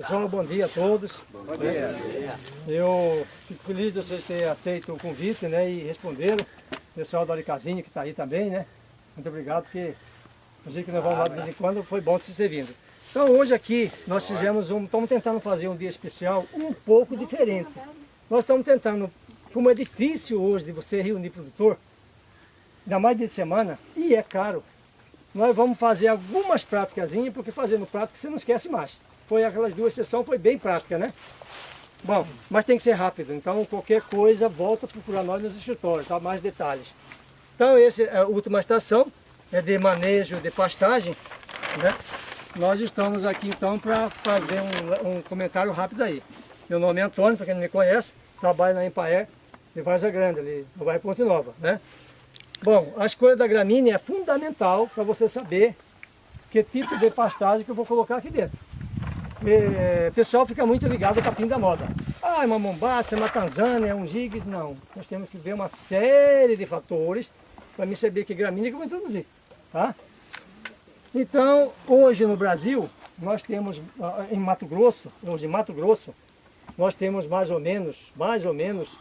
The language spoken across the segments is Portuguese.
Pessoal, bom dia a todos. Bom dia. Eu fico feliz de vocês terem aceito o convite, né, e responderam. O pessoal do Alicazinho que está aí também, né? Muito obrigado, porque a gente que nós vamos lá de vez em quando, foi bom vocês terem vindo. Então hoje aqui nós estamos tentando fazer um dia especial um pouco diferente. Nós estamos tentando, como é difícil hoje de você reunir produtor, ainda mais dia de semana, e é caro, nós vamos fazer algumas práticazinhas, porque fazendo prática você não esquece mais. Foi aquelas duas sessões, foi bem prática, né? Bom, mas tem que ser rápido, então qualquer coisa volta a procurar nós nos escritórios, tá? Mais detalhes. Então essa é a última estação, é de manejo de pastagem, né? Nós estamos aqui então para fazer um comentário rápido aí. Meu nome é Antônio, para quem não me conhece, trabalho na Empaer de Várzea Grande, ali no bairro Ponte Nova, né? Bom, a escolha da gramínea é fundamental para você saber que tipo de pastagem que eu vou colocar aqui dentro. O pessoal fica muito ligado ao capim da moda. Ah, é uma mombaça, é uma tanzânia, é um gigue. Não, nós temos que ver uma série de fatores para me saber que gramínea que eu vou introduzir, tá? Então, hoje no Brasil, nós temos, em Mato Grosso, nós temos mais ou menos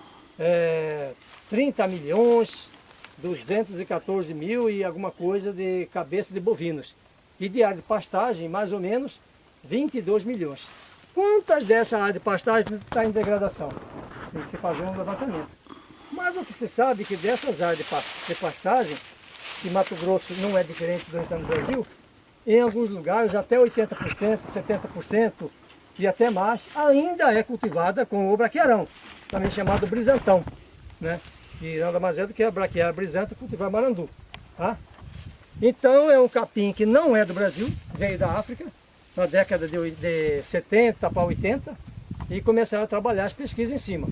30 milhões, 214 mil e alguma coisa de cabeça de bovinos. E de área de pastagem, mais ou menos 22 milhões. Quantas dessa área de pastagem está em degradação? Tem que se fazer um levantamento. Mas o que se sabe é que dessas áreas de pastagem, que Mato Grosso não é diferente do restante do Brasil, em alguns lugares até 80%, 70% e até mais, ainda é cultivada com o braquiarão, também chamado brisantão, né? E nada mais é do que a braquiária brisanta cultivar marandu, tá? Então é um capim que não é do Brasil, veio da África, na década de 70 para 80, e começaram a trabalhar as pesquisas em cima.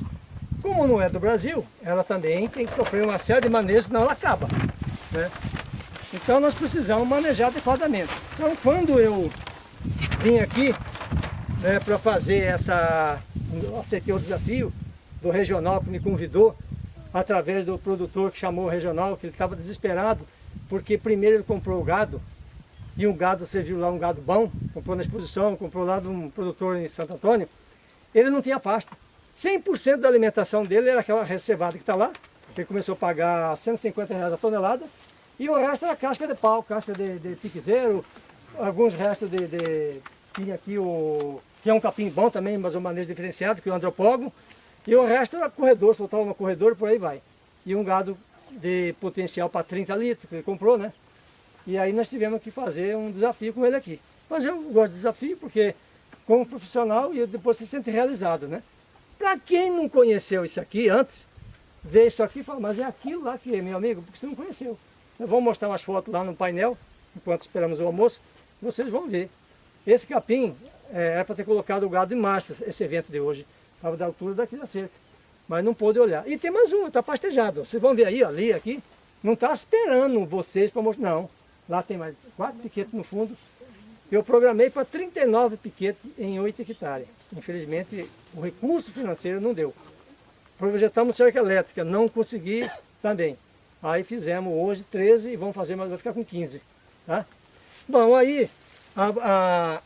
Como não é do Brasil, ela também tem que sofrer uma série de manejos, senão ela acaba, né? Então nós precisamos manejar adequadamente. Então quando eu vim aqui, né, para fazer aceitei o desafio do regional que me convidou, através do produtor que chamou o regional, que ele estava desesperado, porque primeiro ele comprou o gado, e um gado, você viu lá, um gado bom, comprou na exposição, comprou lá de um produtor em Santo Antônio, ele não tinha pasta. 100% da alimentação dele era aquela recevada que está lá, ele começou a pagar R$150 a tonelada, e o resto era casca de pau, casca de piquezeiro, alguns restos tinha aqui que é um capim bom também, mas um manejo diferenciado, que é o andropógono, e o resto era corredor, soltava no corredor e por aí vai. E um gado de potencial para 30 litros, que ele comprou, né? E aí nós tivemos que fazer um desafio com ele aqui. Mas eu gosto de desafio porque, como profissional, e depois se sente realizado, né? Para quem não conheceu isso aqui antes, vê isso aqui e fala, mas é aquilo lá que é, meu amigo, porque você não conheceu. Nós vamos mostrar umas fotos lá no painel, enquanto esperamos o almoço, vocês vão ver. Esse capim era para ter colocado o gado em março, esse evento de hoje. Estava da altura daqui da cerca, mas não pôde olhar. E tem mais um, está pastejado. Vocês vão ver aí, ali, aqui. Não está esperando vocês para mostrar, não. Lá tem mais 4 piquetes no fundo. Eu programei para 39 piquetes em 8 hectares. Infelizmente, o recurso financeiro não deu. Projetamos cerca elétrica, não consegui também. Aí fizemos hoje 13 e vamos fazer, mas vai ficar com 15. Tá? Bom, aí a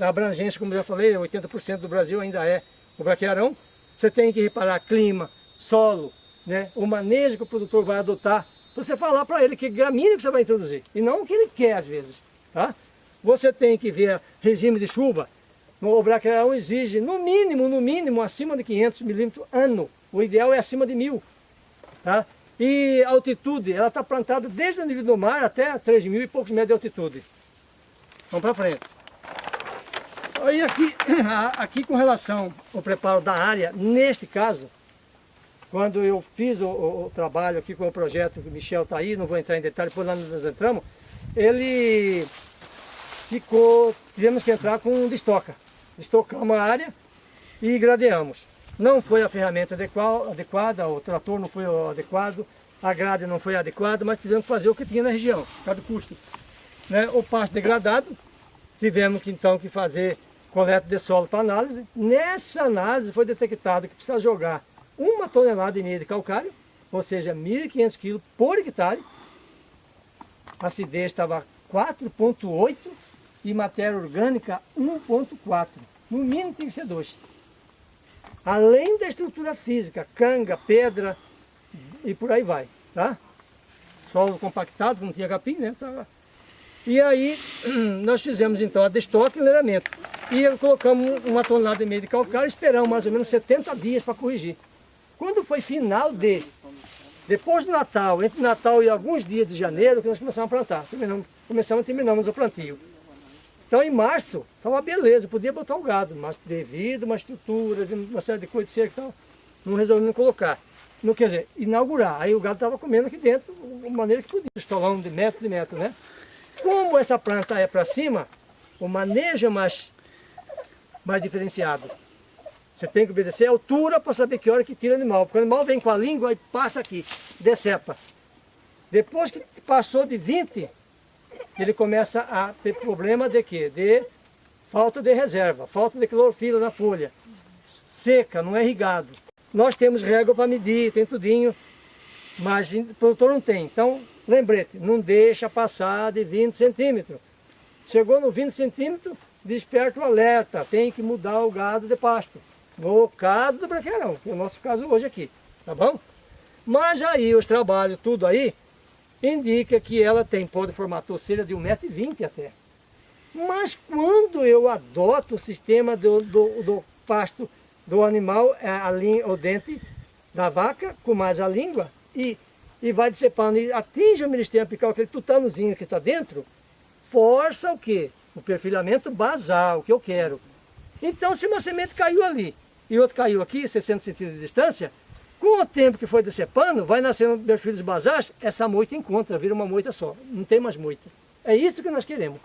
abrangência, como eu já falei, 80% do Brasil ainda é o braquiarão. Você tem que reparar clima, solo, né? O manejo que o produtor vai adotar. Você falar para ele que gramínea que você vai introduzir, e não o que ele quer às vezes. Tá? Você tem que ver regime de chuva. O braquiarão exige no mínimo, acima de 500 milímetros ano. O ideal é acima de 1000. Tá? E a altitude, ela está plantada desde o nível do mar até 3.000 e poucos metros de altitude. Vamos para frente. Aí aqui com relação ao preparo da área, neste caso, quando eu fiz o trabalho aqui com o projeto, que o Michel está aí, não vou entrar em detalhes, depois lá nós entramos, tivemos que entrar com um destoca. Destocamos a área e gradeamos. Não foi a ferramenta adequada, o trator não foi adequado, a grade não foi adequada, mas tivemos que fazer o que tinha na região, por causa do custo. Né? O pasto degradado, tivemos que então fazer coleta de solo para análise. Nessa análise foi detectado que precisa jogar 1,5 tonelada de calcário, ou seja, 1.500 kg por hectare. A acidez estava 4,8 e matéria orgânica 1,4. No mínimo tem que ser 2. Além da estrutura física, canga, pedra e por aí vai, tá? Solo compactado, não tinha capim, né? E aí nós fizemos então a destoque e enleiramento. E colocamos 1,5 tonelada de calcário e esperamos mais ou menos 70 dias para corrigir. Quando foi final depois do Natal, entre Natal e alguns dias de janeiro, que nós começamos a plantar. Terminamos o plantio. Então em março, estava beleza, podia botar o gado, mas devido a uma estrutura, uma série de coisas de cerca e tal, não resolvemos colocar. Não, quer dizer, inaugurar. Aí o gado estava comendo aqui dentro, de maneira que podia, estolão de metros e metros, né? Como essa planta é para cima, o manejo é mais diferenciado. Você tem que obedecer a altura para saber que hora que tira o animal. Porque o animal vem com a língua e passa aqui, decepa. Depois que passou de 20, ele começa a ter problema de quê? De falta de reserva, falta de clorofila na folha. Seca, não é irrigado. Nós temos régua para medir, tem tudinho, mas o produtor não tem. Então, lembrete, não deixa passar de 20 centímetros. Chegou no 20 centímetros, desperta o alerta, tem que mudar o gado de pasto. No caso do braqueirão, que é o nosso caso hoje aqui, tá bom? Mas aí os trabalhos, tudo aí, indica que ela pode formar torceira de 1,20 m até. Mas quando eu adoto o sistema do pasto do animal, o dente da vaca, com mais a língua, e vai decepando, e atinge o meristério apical, aquele tutanozinho que está dentro, força o quê? O perfilhamento basal, que eu quero. Então, se uma semente caiu ali, e outro caiu aqui, 60 centímetros de distância, com o tempo que foi decepando, vai nascendo perfilhos basais, essa moita encontra, vira uma moita só, não tem mais moita. É isso que nós queremos,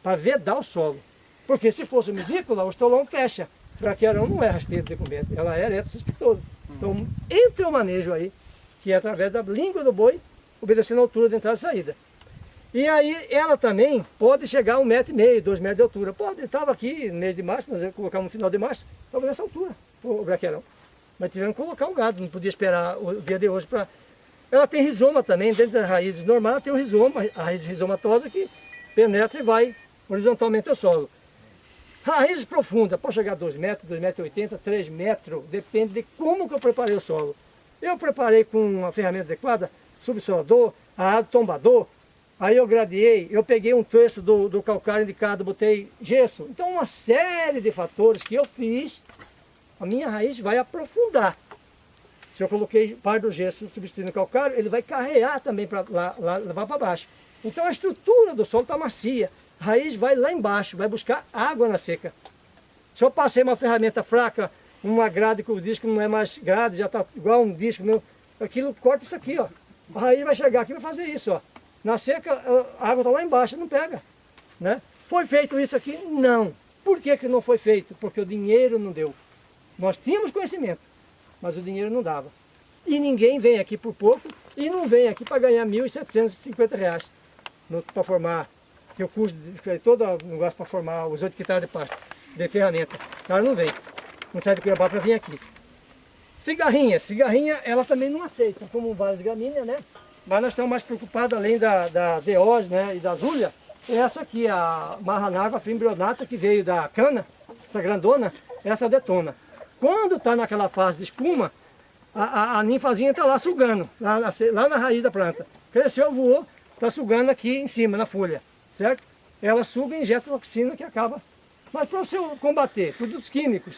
para vedar o solo. Porque se fosse medícula, o estolão fecha. Braqueirão não é rasteiro de decumento, ela é ereto cespitosa. Então, entre o manejo aí, que é através da língua do boi, obedecendo a altura de entrada e saída. E aí ela também pode chegar a 1,5 m, 2 metros de altura. Pode, estava aqui no mês de março, nós colocamos no final de março, estava nessa altura, o braqueirão. Mas tivemos que colocar um gado, não podia esperar o dia de hoje para... Ela tem rizoma também, dentro das raízes normais, tem um rizoma, a raiz rizomatosa que penetra e vai horizontalmente ao solo. Raízes profundas, pode chegar a 2 metros, 2,80 m, 3 metros, depende de como que eu preparei o solo. Eu preparei com uma ferramenta adequada, subsolador, arado tombador, aí eu gradeei, eu peguei um terço do calcário indicado, botei gesso. Então uma série de fatores que eu fiz, a minha raiz vai aprofundar. Se eu coloquei parte do gesso substituindo o calcário, ele vai carrear também para levar para baixo. Então a estrutura do solo está macia. A raiz vai lá embaixo, vai buscar água na seca. Se eu passei uma ferramenta fraca, uma grade que o disco não é mais grade, já está igual um disco meu, aquilo corta isso aqui, ó. A raiz vai chegar aqui e vai fazer isso, ó. Na seca, a água está lá embaixo, não pega, né? Foi feito isso aqui? Não. Por que que não foi feito? Porque o dinheiro não deu. Nós tínhamos conhecimento, mas o dinheiro não dava. E ninguém vem aqui por pouco, e não vem aqui para ganhar R$ 1.750 para formar, que o custo de todo o negócio para formar os 8 hectares de pasto, de ferramenta. O cara não vem, não sai de Cuiabá para vir aqui. Cigarrinha, ela também não aceita, como várias gramíneas, né? Mas nós estamos mais preocupados, além da Diógenes, né, e da Zúlia, essa aqui, a Marranarva fimbrionata, que veio da cana, essa grandona, essa detona. Quando está naquela fase de espuma, a ninfazinha está lá sugando, lá na raiz da planta. Cresceu, voou, está sugando aqui em cima, na folha, certo? Ela suga e injeta toxina que acaba. Mas para você combater produtos químicos,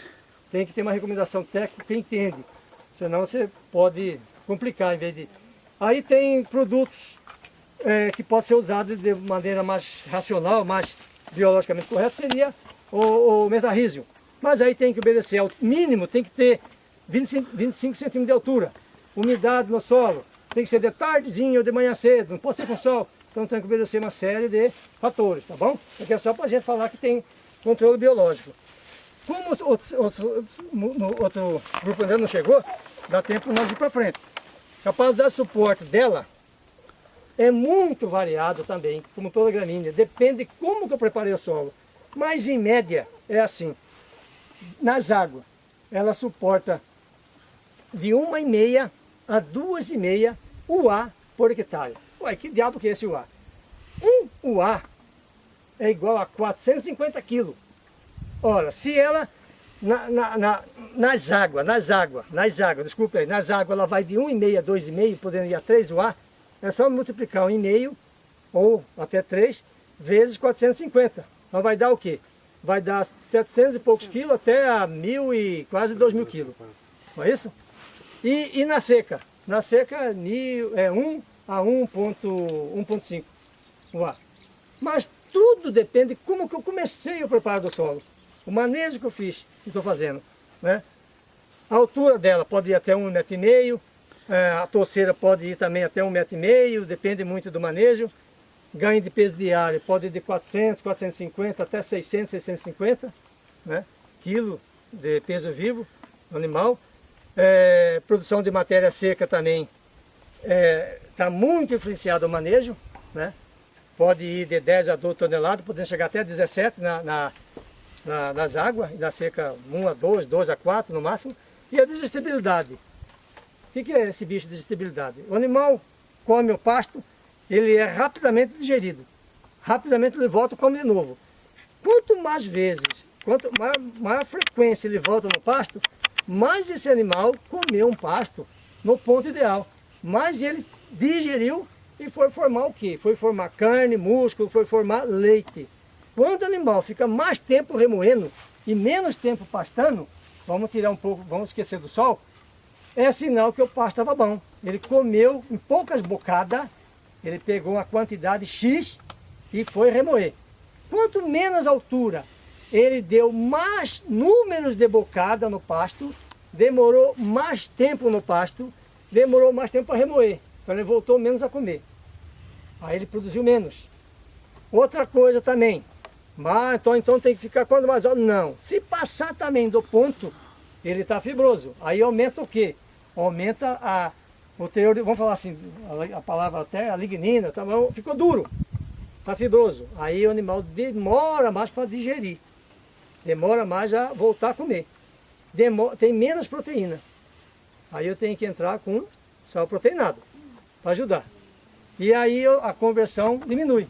tem que ter uma recomendação técnica que entende. Senão você pode complicar em vez de... Aí tem produtos que podem ser usados de maneira mais racional, mais biologicamente correta, seria o metarrísio. Mas aí tem que obedecer ao mínimo, tem que ter 25 centímetros de altura. Umidade no solo, tem que ser de tardezinho ou de manhã cedo, não pode ser com sol. Então tem que obedecer uma série de fatores, tá bom? Aqui é só para a gente falar que tem controle biológico. Como outro grupo ainda não chegou, dá tempo nós ir para frente. Capacidade de suporte dela é muito variado também, como toda gramínea. Depende de como que eu preparei o solo. Mas em média é assim. Nas águas, ela suporta de 1,5 a 2,5 UA por hectare. Ué, que diabo que é esse UA? Um UA é igual a 450 kg. Ora, se ela, nas águas, desculpa aí, nas águas ela vai de 1,5 a 2,5, podendo ir a 3 o ar, é só multiplicar 1,5 ou até 3 vezes 450. Então vai dar o quê? Vai dar 700 e poucos quilos até a 1.000 e quase 2.000 quilos. Não é isso? E na seca? Na seca é 1 a 1,5 o ar. Mas tudo depende de como que eu comecei o preparo do solo. O manejo que eu fiz, que estou fazendo. Né? A altura dela pode ir até 1,5 m, a torceira pode ir também até 1,5 m, depende muito do manejo. Ganho de peso diário pode ir de 400, 450 até 600, 650 né? Quilo de peso vivo no animal. Produção de matéria seca também está muito influenciado o manejo. Né? Pode ir de 10 a 12 toneladas, podendo chegar até 17 nas águas, e na seca 1 a 2, 2 a 4 no máximo. E a digestibilidade. O que é esse bicho de digestibilidade? O animal come o pasto, ele é rapidamente digerido. Rapidamente ele volta e come de novo. Quanto mais vezes, quanto maior frequência ele volta no pasto, mais esse animal comeu um pasto no ponto ideal. Mais ele digeriu e foi formar o quê? Foi formar carne, músculo, foi formar leite. Quando o animal fica mais tempo remoendo e menos tempo pastando, vamos tirar um pouco, vamos esquecer do sol, é sinal que o pasto estava bom. Ele comeu em poucas bocadas, ele pegou uma quantidade X e foi remoer. Quanto menos altura, ele deu mais números de bocada no pasto, demorou mais tempo no pasto, demorou mais tempo para remoer. Então ele voltou menos a comer. Aí ele produziu menos. Outra coisa também, então tem que ficar quando mais alto? Não. Se passar também do ponto, ele está fibroso. Aí aumenta o quê? Aumenta o teor, vamos falar assim, a palavra até, a lignina, tá, ficou duro, está fibroso. Aí o animal demora mais para digerir, demora mais a voltar a comer. Tem menos proteína. Aí eu tenho que entrar com sal proteinado para ajudar. E aí a conversão diminui.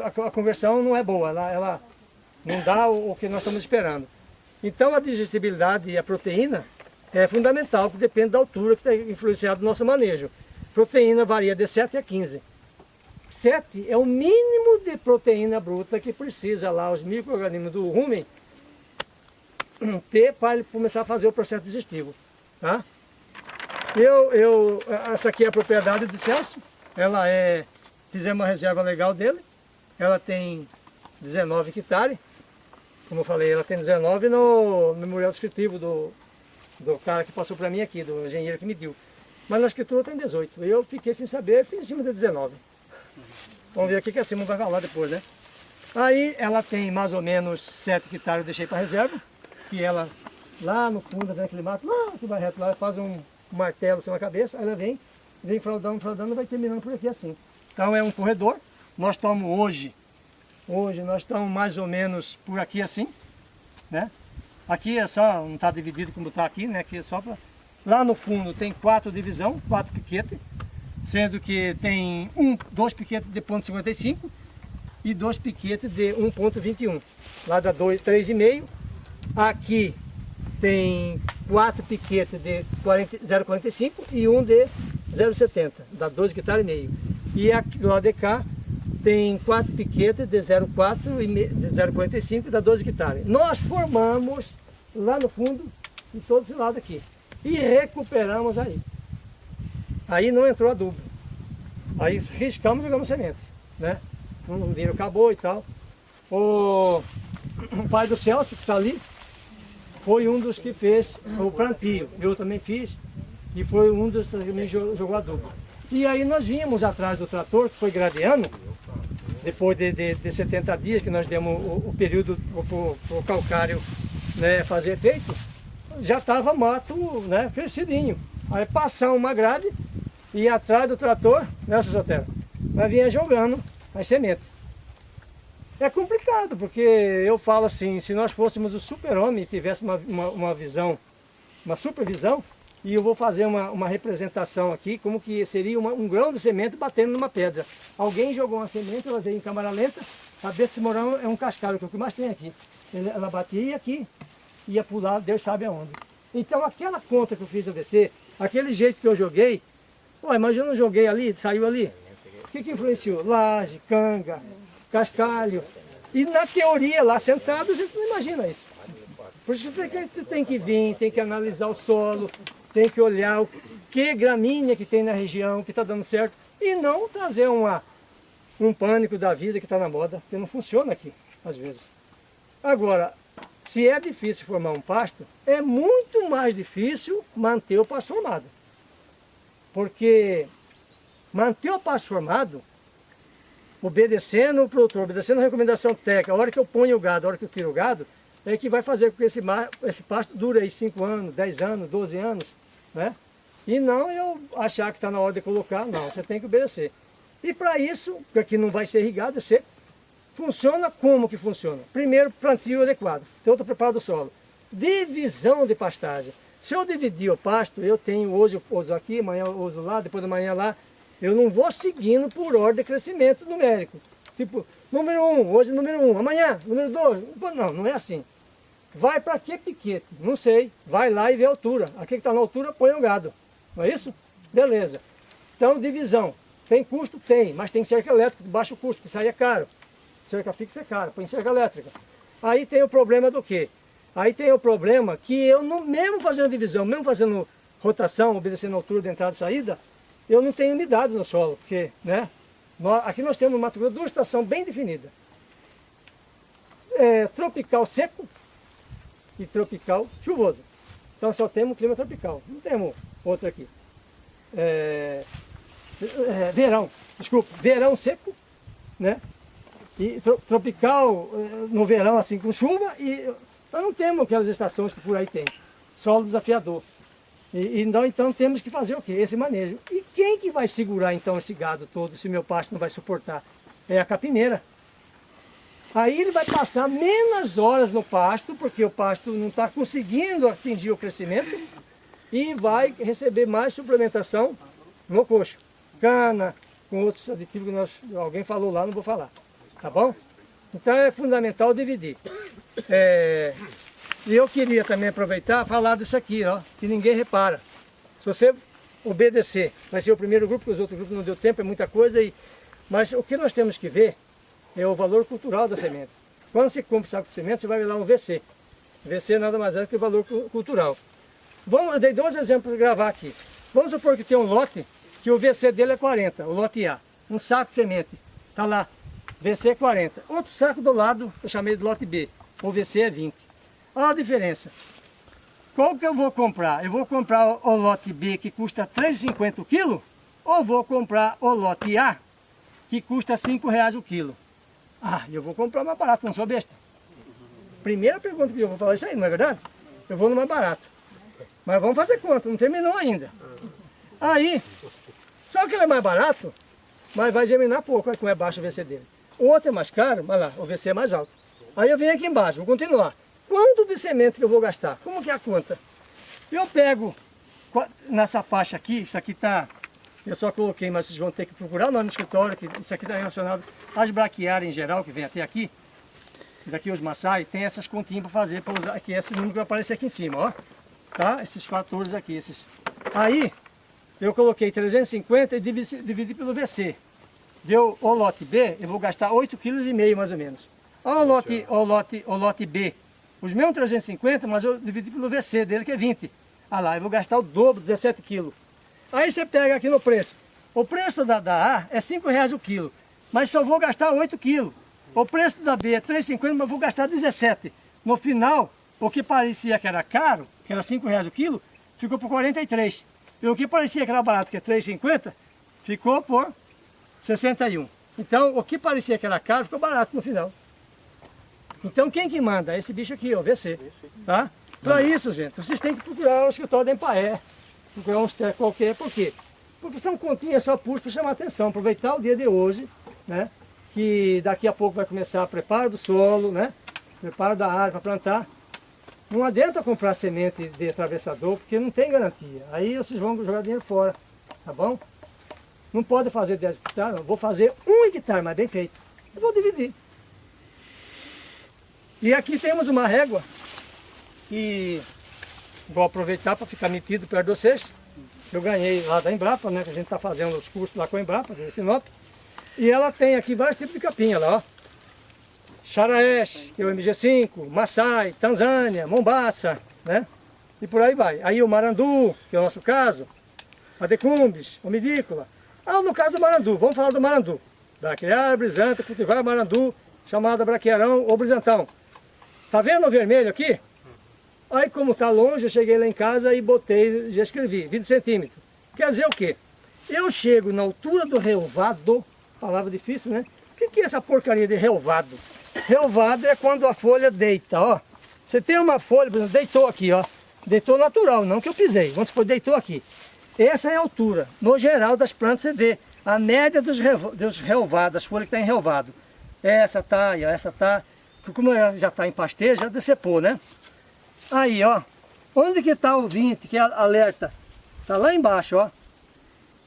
A conversão não é boa, ela não dá o que nós estamos esperando. Então a digestibilidade e a proteína é fundamental, porque depende da altura que está influenciado no nosso manejo. Proteína varia de 7 a 15. 7 é o mínimo de proteína bruta que precisa lá os micro-organismos do rumen ter para ele começar a fazer o processo digestivo. Tá? Essa aqui é a propriedade de Celso. Fizemos uma reserva legal dele. Ela tem 19 hectares. Como eu falei, ela tem 19 no memorial descritivo do cara que passou para mim aqui, do engenheiro que mediu. Mas na escritura tem 18. Eu fiquei sem saber, fiz em cima de 19. Vamos ver aqui que acima vai falar depois, né? Aí ela tem mais ou menos 7 hectares, eu deixei para reserva. Que ela, lá no fundo, vem aquele mato, lá que vai reto lá, faz um martelo assim na cabeça, aí ela vem fraudando, e vai terminando por aqui assim. Então é um corredor. Nós estamos hoje nós estamos mais ou menos por aqui assim, né? Aqui é só, não está dividido como está aqui, né? Aqui é só para... Lá no fundo tem 4 divisões, 4 piquetes, sendo que tem 2 piquetes de 0,55 e 2 piquetes de 1,21. Lá dá 3,5. Aqui tem 4 piquetes de 0,45 e um de 0,70, dá 2,5 hectares. E aqui do lado de cá tem 4 piquetes de 0,4 e de 0,45 e dá 12 hectares. Nós formamos lá no fundo de todo esse lado aqui e recuperamos aí. Aí não entrou adubo. Aí riscamos e jogamos semente, né? O dinheiro acabou e tal. O pai do Celso, que está ali, foi um dos que fez o plantio. Eu também fiz e foi um dos que me jogou adubo. E aí nós vínhamos atrás do trator, que foi gradeando, depois de 70 dias que nós demos o período para o calcário, né, fazer efeito, já estava mato, né, crescidinho. Aí passamos uma grade e atrás do trator, né, Sotero, nós vinha jogando as sementes. É complicado, porque eu falo assim, se nós fôssemos o super-homem e tivéssemos uma visão, uma supervisão, e eu vou fazer uma representação aqui, como que seria um grão de semente batendo numa pedra. Alguém jogou uma semente, ela veio em câmara lenta, a desse morão é um cascalho, que é o que mais tem aqui. ela batia aqui, ia para o lado, Deus sabe aonde. Então aquela conta que eu fiz no VC, aquele jeito que eu joguei, ué, mas eu não joguei ali, saiu ali. O que influenciou? Laje, canga, cascalho. E na teoria, lá sentado, a gente não imagina isso. Por isso que você tem que vir, tem que analisar o solo, tem que olhar o que gramínea que tem na região, que está dando certo, e não trazer um pânico da vida que está na moda, que não funciona aqui, às vezes. Agora, se é difícil formar um pasto, é muito mais difícil manter o pasto formado. Porque manter o pasto formado, obedecendo o produtor, obedecendo a recomendação técnica, a hora que eu ponho o gado, a hora que eu tiro o gado, é que vai fazer com que esse pasto dure aí 5 anos, 10 anos, 12 anos, né? E não eu achar que está na hora de colocar, não, você tem que obedecer. E para isso, porque aqui não vai ser irrigado, funciona como que funciona? Primeiro, plantio adequado, todo o preparo do solo. Divisão de pastagem. Se eu dividir o pasto, eu tenho hoje eu uso aqui, amanhã eu uso lá, depois da manhã lá, eu não vou seguindo por ordem de crescimento numérico. Tipo, número 1, hoje número 1, amanhã, número 2. Não, não é assim. Vai para que piquete? Não sei. Vai lá e vê a altura. Aqui que está na altura, põe o gado. Não é isso? Beleza. Então, divisão. Tem custo? Tem, mas tem cerca elétrica de baixo custo, que isso aí é caro. Cerca fixa é caro, põe cerca elétrica. Aí tem o problema do quê? Aí tem o problema que eu, mesmo fazendo divisão, mesmo fazendo rotação, obedecendo a altura de entrada e saída, eu não tenho umidade no solo, porque, né? Aqui nós temos no Mato Grosso 2 estações bem definidas. Tropical seco e tropical chuvoso. Então só temos um clima tropical, não temos outro aqui. Verão seco, né? E tropical no verão assim com chuva, e nós não temos aquelas estações que por aí tem. Solo desafiador. Então temos que fazer o quê? Esse manejo. E quem que vai segurar então esse gado todo, se meu pasto não vai suportar? É a capineira. Aí ele vai passar menos horas no pasto, porque o pasto não está conseguindo atingir o crescimento, e vai receber mais suplementação no coxo. Cana, com outros aditivos que alguém falou lá, não vou falar. Tá bom? Então é fundamental dividir. E eu queria também aproveitar e falar disso aqui, ó, que ninguém repara. Se você obedecer, vai ser o primeiro grupo, porque os outros grupos não deu tempo, é muita coisa, mas o que nós temos que ver é o valor cultural da semente. Quando você compra o saco de semente, você vai ver lá um VC. VC nada mais é que o valor cultural. Eu dei 2 exemplos para gravar aqui. Vamos supor que tem um lote, que o VC dele é 40, o lote A. Um saco de semente, está lá, VC é 40. Outro saco do lado, eu chamei de lote B, o VC é 20. Olha a diferença. Qual que eu vou comprar? Eu vou comprar o lote B, que custa R$ 3,50 o quilo, ou vou comprar o lote A, que custa R$ 5,00 o quilo? Eu vou comprar mais barato, não sou besta. Primeira pergunta que eu vou falar isso aí, não é verdade? Eu vou no mais barato. Mas vamos fazer conta, não terminou ainda. Aí, só que ele é mais barato, mas vai germinar pouco, olha como é baixo o VC dele. O outro é mais caro, mas lá, o VC é mais alto. Aí eu venho aqui embaixo, vou continuar. Quanto de semente que eu vou gastar? Como que é a conta? Eu pego nessa faixa aqui, isso aqui está, eu só coloquei, mas vocês vão ter que procurar lá no escritório, que isso aqui está relacionado às braquiárias em geral, que vem até aqui. Daqui os Maasai, tem essas continhas para fazer, para usar aqui, esse número que vai aparecer aqui em cima, ó. Tá? Esses fatores aqui, esses. Aí, eu coloquei 350 e dividi pelo VC. Deu o lote B, eu vou gastar 8,5 kg mais ou menos. O lote B, os mesmos 350, mas eu dividi pelo VC dele, que é 20. Lá, eu vou gastar o dobro, 17 kg. Aí você pega aqui no preço. O preço da A é R$ 5,00 o quilo, mas só vou gastar 8 kg. O preço da B é 3,50, mas vou gastar 17. No final, o que parecia que era caro, que era R$ 5,00 o quilo, ficou por 43. E o que parecia que era barato, que é 3,50, ficou por 61. Então, o que parecia que era caro, ficou barato no final. Então, quem que manda? É esse bicho aqui, ó, VC. Tá? Para isso, gente, vocês têm que procurar o escritório da Empaé, procurar um técnico qualquer. Por quê? Porque são continhas só puxas para chamar a atenção, aproveitar o dia de hoje, né? Que daqui a pouco vai começar o preparo do solo, né? Preparo da área para plantar. Não adianta comprar semente de atravessador, porque não tem garantia. Aí vocês vão jogar dinheiro fora, tá bom? Não pode fazer 10 hectares, não. Vou fazer 1 hectare, mas bem feito. Eu vou dividir. E aqui temos uma régua que vou aproveitar para ficar metido perto de vocês. Eu ganhei lá da Embrapa, né? Que a gente está fazendo os cursos lá com a Embrapa, de Sinop. E ela tem aqui vários tipos de capim, olha lá, ó. Xaraesh, que é o MG5, Maasai, Tanzânia, Mombasa, né? E por aí vai. Aí o Marandu, que é o nosso caso, a Decumbis, o Midícola. No caso do Marandu, vamos falar do Marandu. Braquiária, brisanta, cultivar Marandu, chamada braquiarão ou brisantão. Tá vendo o vermelho aqui? Aí como tá longe, eu cheguei lá em casa e botei, já escrevi, 20 centímetros. Quer dizer o quê? Eu chego na altura do relvado, palavra difícil, né? O que é essa porcaria de relvado? Relvado é quando a folha deita, ó. Você tem uma folha, por exemplo, deitou aqui, ó. Deitou natural, não que eu pisei. Vamos supor, deitou aqui. Essa é a altura. No geral das plantas você vê a média dos relvados, das folhas que estão em relvado. Essa tá, e essa tá. Como ela já está em pastejo, já decepou, né? Aí, ó. Onde que está o 20, que é alerta? Está lá embaixo, ó.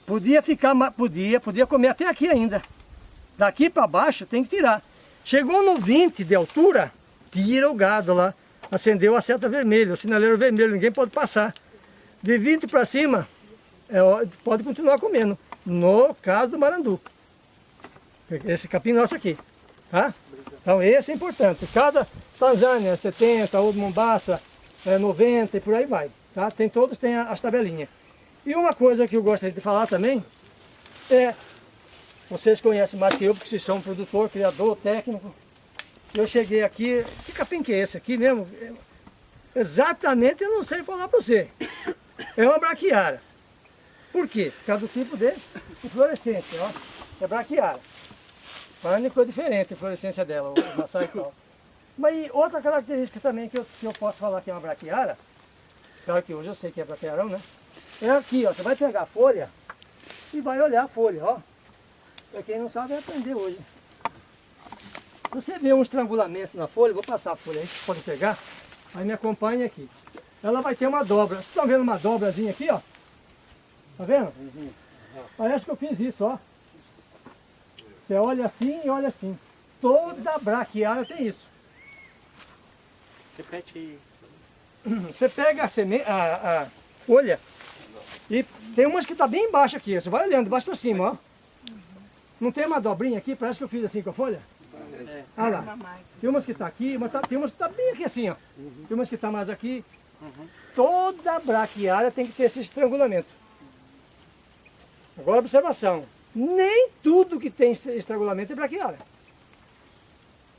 Podia ficar, podia comer até aqui ainda. Daqui para baixo tem que tirar. Chegou no 20 de altura, tira o gado lá. Acendeu a seta vermelha, o sinaleiro vermelho, ninguém pode passar. De 20 para cima, pode continuar comendo. No caso do Marandu. Esse capim nosso aqui. Tá? Então esse é importante. Cada Tanzânia 70, ou Mombasa 90 e por aí vai. Tá? Todos têm as tabelinhas. E uma coisa que eu gostaria de falar também é, vocês conhecem mais que eu, porque vocês são produtor, criador, técnico. Eu cheguei aqui, que capim que é esse aqui mesmo? Exatamente eu não sei falar para você. É uma braquiária. Por quê? Por causa do tipo de inflorescência, ó. É braquiária. A única diferente a inflorescência dela, o Maasai e tal. Mas outra característica também que eu posso falar que é uma braquiária, claro que hoje eu sei que é braquiarão, né? É aqui, ó. Você vai pegar a folha e vai olhar a folha, ó. Para quem não sabe, vai aprender hoje. Você vê um estrangulamento na folha, vou passar a folha aí, vocês podem pegar. Aí me acompanha aqui. Ela vai ter uma dobra. Vocês estão vendo uma dobrazinha aqui, ó? Tá vendo? Parece que eu fiz isso, ó. Você olha assim e olha assim. Toda braquiária tem isso. Repete aí. Você pega a folha e tem umas que tá bem embaixo aqui. Você vai olhando de baixo para cima, ó. Não tem uma dobrinha aqui? Parece que eu fiz assim com a folha. Olha lá. Tem umas que tá aqui, mas tem umas que tá bem aqui assim, ó. Tem umas que tá mais aqui. Toda braquiária tem que ter esse estrangulamento. Agora observação. Nem tudo que tem estrangulamento é braquiária.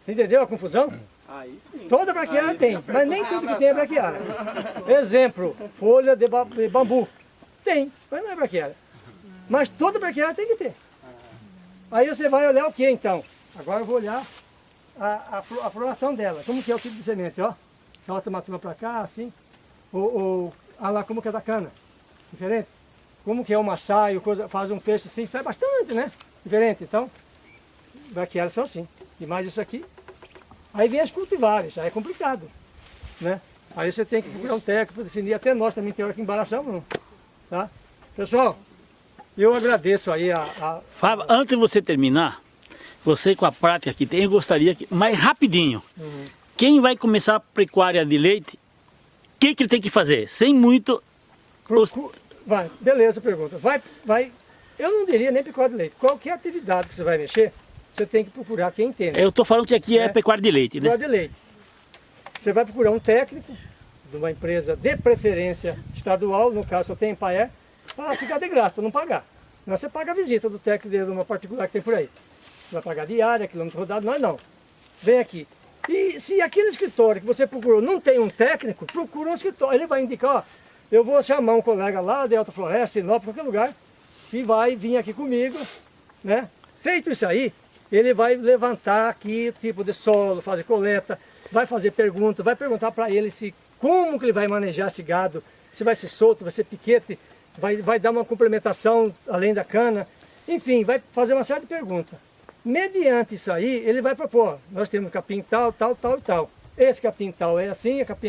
Você entendeu a confusão? Aí sim. Toda braquiária tem, mas nem tudo que tem é braquiária. Exemplo, folha de bambu. Tem, mas não é braquiária. Mas toda braquiária tem que ter. Aí você vai olhar o que então? Agora eu vou olhar a floração dela. Como que é o tipo de semente, ó? Você bota uma turma para cá, assim. Olha lá como que é da cana. Diferente. Como que é o Maasai, faz um peixe assim, sai bastante, né? Diferente. Então, braquiárias são assim. E mais isso aqui. Aí vem as cultivares, aí é complicado, né? Aí você tem que procurar um técnico para definir. Até nós também tem hora que embaraçamos, tá? Pessoal, eu agradeço aí Fábio, antes de você terminar, você com a prática que tem, eu gostaria que, mais rapidinho, quem vai começar a pecuária de leite, o que ele tem que fazer? Sem muito... Vai, beleza, pergunta. Vai, eu não diria nem pecuária de leite. Qualquer atividade que você vai mexer, você tem que procurar quem entende. Eu estou falando que aqui é pecuária de leite, né? Pecuária de leite. Você vai procurar um técnico de uma empresa de preferência estadual, no caso só tem Empaer, para ficar de graça, para não pagar. Não, você paga a visita do técnico de uma particular que tem por aí. Você vai pagar diária, quilômetro rodado, nós não. Vem aqui. E se aquele escritório que você procurou não tem um técnico, procura um escritório. Ele vai indicar, ó, eu vou chamar um colega lá de Alta Floresta, Sinop, qualquer lugar, que vai vir aqui comigo, né? Feito isso aí, ele vai levantar aqui tipo de solo, fazer coleta, vai fazer pergunta, vai perguntar para ele como que ele vai manejar esse gado, se vai ser solto, vai ser piquete, vai dar uma complementação além da cana, enfim, vai fazer uma série de perguntas. Mediante isso aí, ele vai propor, nós temos capim tal, tal, tal e tal. Esse capim tal é assim, a capim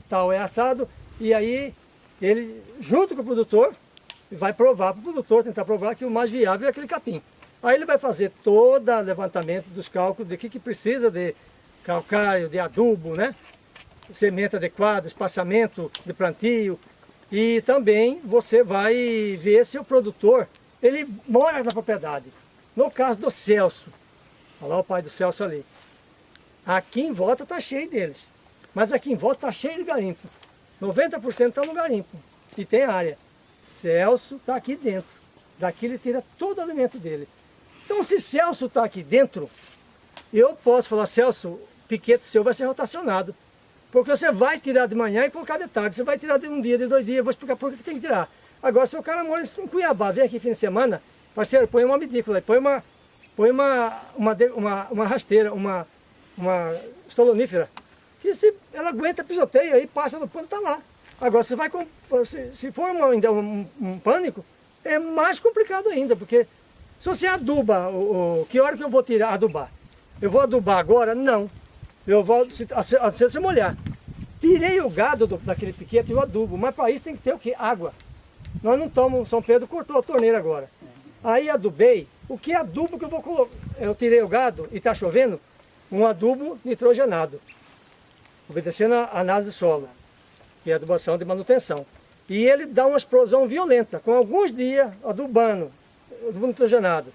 tal é assado, e aí ele, junto com o produtor, vai provar para o produtor, tentar provar que o mais viável é aquele capim. Aí ele vai fazer todo o levantamento dos cálculos de que precisa de calcário, de adubo, né? Semente adequada, espaçamento de plantio. E também você vai ver se o produtor, ele mora na propriedade. No caso do Celso, olha lá o pai do Celso ali. Aqui em volta está cheio deles, mas aqui em volta está cheio de garimpo. 90% está no garimpo e tem área. Celso está aqui dentro, daqui ele tira todo o alimento dele. Então se Celso está aqui dentro, eu posso falar, Celso, o piquete seu vai ser rotacionado. Porque você vai tirar de manhã e colocar de tarde. Você vai tirar de um dia, de 2 dias, eu vou explicar por que tem que tirar. Agora, se o cara mora em Cuiabá, vem aqui fim de semana, parceiro, põe uma medícula, põe uma rasteira, uma estolonífera, que se ela aguenta, pisoteia, aí passa no ponto, tá lá. Agora, se for ainda um pânico, é mais complicado ainda, porque se você aduba, que hora que eu vou adubar? Eu vou adubar agora? Não. Eu vou, se você molhar. Tirei o gado daquele piquete e o adubo, mas para isso tem que ter o quê? Água. Nós não tomamos, São Pedro cortou a torneira agora. Aí adubei, o que adubo que eu vou colocar? Eu tirei o gado e está chovendo, um adubo nitrogenado, obedecendo a análise do solo, que é a adubação de manutenção. E ele dá uma explosão violenta, com alguns dias adubando, adubo nitrogenado,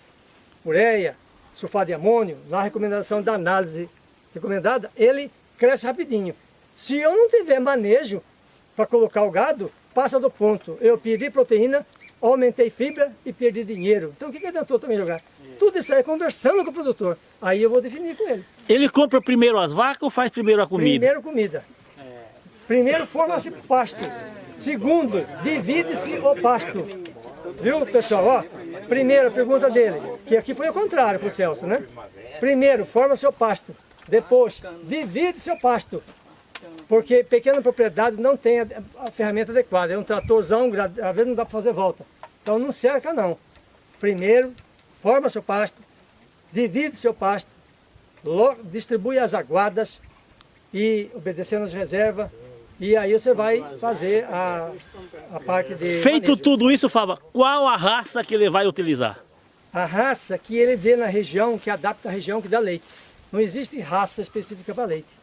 ureia, sulfato de amônio, na recomendação da análise recomendada, ele cresce rapidinho. Se eu não tiver manejo para colocar o gado, passa do ponto. Eu perdi proteína, aumentei fibra e perdi dinheiro. Então o que adiantou também jogar? Tudo isso aí é conversando com o produtor. Aí eu vou definir com ele. Ele compra primeiro as vacas ou faz primeiro a comida? Primeiro comida. Primeiro forma-se pasto. Segundo, divide-se o pasto. Viu, pessoal? Ó, primeira pergunta dele, que aqui foi o contrário para o Celso, né? Primeiro, forma seu pasto. Depois, divide seu pasto, porque pequena propriedade não tem a ferramenta adequada, é um tratorzão, às vezes não dá para fazer volta. Então não cerca não. Primeiro, forma seu pasto, divide seu pasto, distribui as aguadas e obedecendo as reservas, e aí você vai fazer a parte de Feito manejo. tudo isso, Fábio, qual a raça que ele vai utilizar? A raça que ele vê na região, que adapta a região, que dá leite. Não existe raça específica para leite.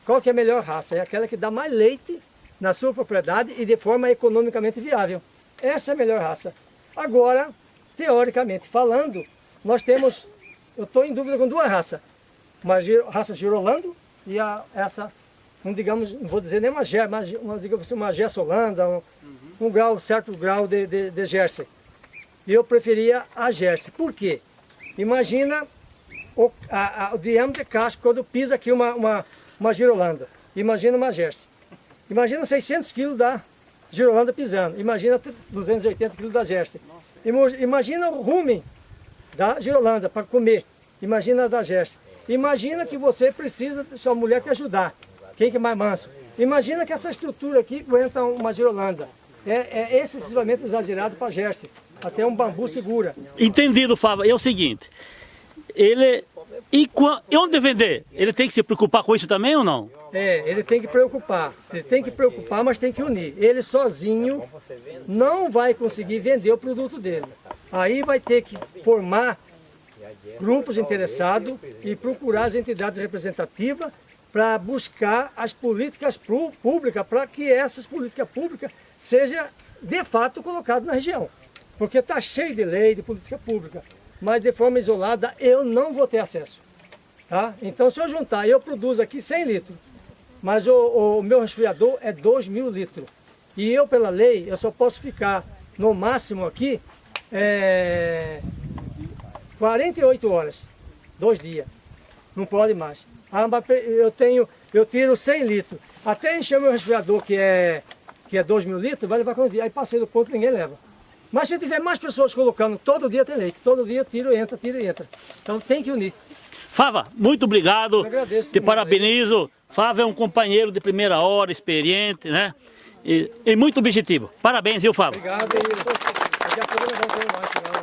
Qual que é a melhor raça? É aquela que dá mais leite na sua propriedade e de forma economicamente viável. Essa é a melhor raça. Agora, teoricamente falando, nós temos, eu estou em dúvida com 2 raças. Uma raça Girolando e essa, não vou dizer nem uma Gerson Holanda, certo grau de Jersey. E eu preferia a Jersey. Por quê? Imagina o diâmetro de casco quando pisa aqui uma girolanda. Imagina uma Jersey. Imagina 600 kg da girolanda pisando. Imagina 280 kg da Jersey. Imagina o rumen da girolanda para comer. Imagina a da Jersey. Imagina que você precisa de sua mulher te ajudar. Quem que é mais manso? Imagina que essa estrutura aqui aguenta uma girolanda. É excessivamente exagerado para a Jersey. Até um bambu segura. Entendido, Fábio. É o seguinte, e onde vender? Ele tem que se preocupar com isso também ou não? Ele tem que preocupar. Ele tem que preocupar, mas tem que unir. Ele sozinho não vai conseguir vender o produto dele. Aí vai ter que formar grupos interessados e procurar as entidades representativas para buscar as políticas públicas, para que essas políticas públicas sejam de fato colocadas na região. Porque está cheio de lei, de política pública, mas de forma isolada eu não vou ter acesso. Tá? Então se eu juntar, eu produzo aqui 100 litros, mas o meu resfriador é 2.000 litros. E eu, pela lei, eu só posso ficar no máximo aqui 48 horas, 2 dias. Não pode mais. Eu tiro 100 litros. Até encher o meu resfriador, que é 2.000 litros, vai levar quantos dias? Aí passei do ponto, ninguém leva. Mas se tiver mais pessoas colocando, todo dia tem leite. Todo dia tiro e entra. Então tem que unir. Fábio, muito obrigado. Eu agradeço. Te parabenizo. Fábio é um companheiro de primeira hora, experiente, né? E muito objetivo. Parabéns, viu, Fábio? Obrigado. Daqui a pouco eu vou levar um pouco mais.